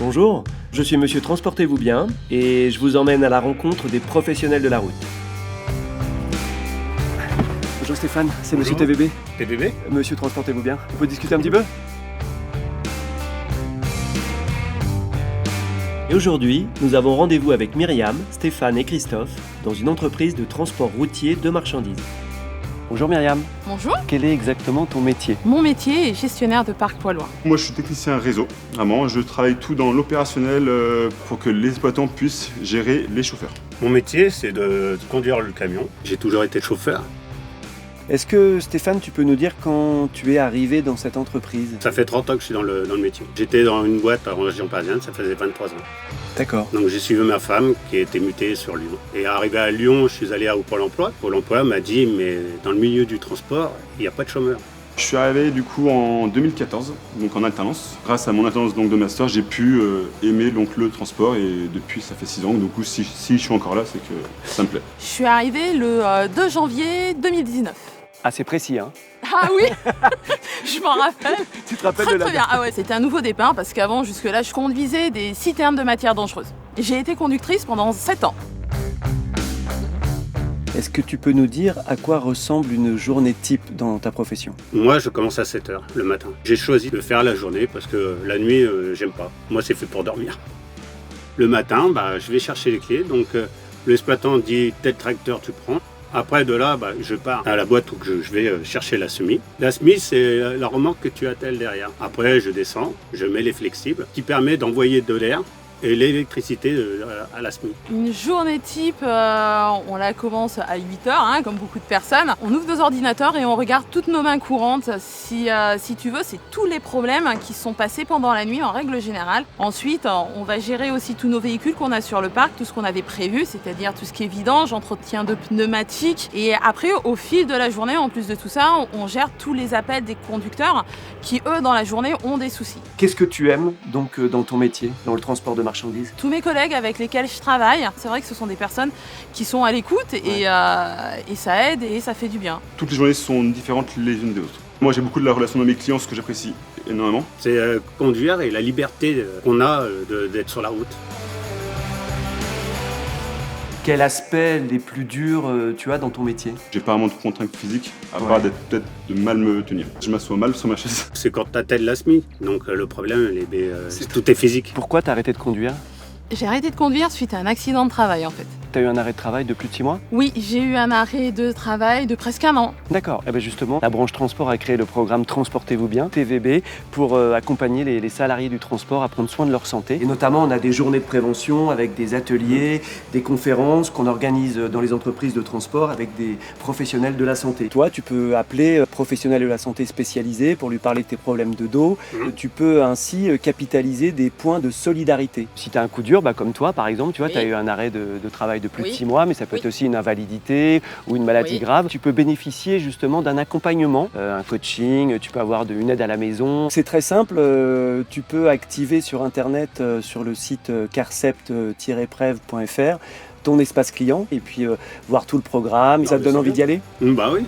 Bonjour, je suis Monsieur Transportez-vous bien et je vous emmène à la rencontre des professionnels de la route. Bonjour Stéphane, c'est Monsieur TVB. TVB ? Monsieur Transportez-vous bien, on peut discuter un petit peu ? Et aujourd'hui, nous avons rendez-vous avec Myriam, Stéphane et Christophe dans une entreprise de transport routier de marchandises. Bonjour Myriam. Bonjour. Quel est exactement ton métier ? Mon métier est gestionnaire de parc poids lourd. Moi, je suis technicien réseau. Vraiment, je travaille tout dans l'opérationnel pour que les exploitants puissent gérer les chauffeurs. Mon métier, c'est de conduire le camion. J'ai toujours été chauffeur. Est-ce que Stéphane, tu peux nous dire quand tu es arrivé dans cette entreprise ? Ça fait 30 ans que je suis dans le métier. J'étais dans une boîte en région parisienne, ça faisait 23 ans. D'accord. Donc j'ai suivi ma femme qui était mutée sur Lyon. Et arrivé à Lyon, je suis allé au Pôle emploi. Pôle emploi m'a dit, mais dans le milieu du transport, il n'y a pas de chômeurs. Je suis arrivé du coup en 2014, donc en alternance. Grâce à mon alternance donc, de master, j'ai pu aimer donc, le transport et depuis ça fait 6 ans. Donc si je suis encore là, c'est que ça me plaît. Je suis arrivée le 2 janvier 2019. Ah, c'est précis, hein ? Ah oui. Je m'en rappelle. Tu te rappelles Très de la très bien. Ah ouais, c'était un nouveau départ parce qu'avant, jusque-là, je conduisais des citernes de matières dangereuses. J'ai été conductrice pendant 7 ans. Est-ce que tu peux nous dire à quoi ressemble une journée type dans ta profession ? Moi, je commence à 7h le matin. J'ai choisi de faire la journée parce que la nuit, j'aime pas. Moi, c'est fait pour dormir. Le matin, je vais chercher les clés. Donc, l'exploitant dit tel tracteur tu prends. Après de là, je pars à la boîte où je vais chercher la semis. La semis, c'est la remorque que tu attelles derrière. Après, je descends, je mets les flexibles, qui permet d'envoyer de l'air et l'électricité à la semis. Une journée type, on la commence à 8h, comme beaucoup de personnes. On ouvre nos ordinateurs et on regarde toutes nos mains courantes. Si tu veux, c'est tous les problèmes qui sont passés pendant la nuit en règle générale. Ensuite, on va gérer aussi tous nos véhicules qu'on a sur le parc, tout ce qu'on avait prévu, c'est-à-dire tout ce qui est vidange, entretien de pneumatiques. Et après, au fil de la journée, en plus de tout ça, on gère tous les appels des conducteurs qui, eux, dans la journée, ont des soucis. Qu'est-ce que tu aimes donc dans ton métier, dans le transport de marchandises ? Tous mes collègues avec lesquels je travaille, c'est vrai que ce sont des personnes qui sont à l'écoute et ça aide et ça fait du bien. Toutes les journées sont différentes les unes des autres. Moi, j'ai beaucoup de la relation avec mes clients, ce que j'apprécie énormément. C'est conduire et la liberté qu'on a d'être sur la route. Quel aspect les plus durs tu as dans ton métier ? J'ai pas vraiment de contraintes physiques, à part d'être peut-être de mal me tenir. Je m'assois mal sur ma chaise. C'est quand tu attelles la semis. Donc le problème, tout est physique. Pourquoi t'as arrêté de conduire ? J'ai arrêté de conduire suite à un accident de travail en fait. T'as eu un arrêt de travail de plus de 6 mois ? Oui, j'ai eu un arrêt de travail de presque 1 an. D'accord. Et bien justement, la branche transport a créé le programme Transportez-vous bien, TVB, pour accompagner les salariés du transport à prendre soin de leur santé. Et notamment, on a des journées de prévention avec des ateliers, des conférences qu'on organise dans les entreprises de transport avec des professionnels de la santé. Toi, tu peux appeler professionnel de la santé spécialisé pour lui parler de tes problèmes de dos. Tu peux ainsi capitaliser des points de solidarité. Si tu as un coup dur, comme toi par exemple, tu vois, tu as eu un arrêt de travail de plus de 6 mois, mais ça peut être aussi une invalidité ou une maladie grave. Tu peux bénéficier justement d'un accompagnement, un coaching, tu peux avoir une aide à la maison. C'est très simple, tu peux activer sur internet, sur le site carcept-prev.fr ton espace client et puis voir tout le programme. Ça te donne envie d'y aller ? Bah oui.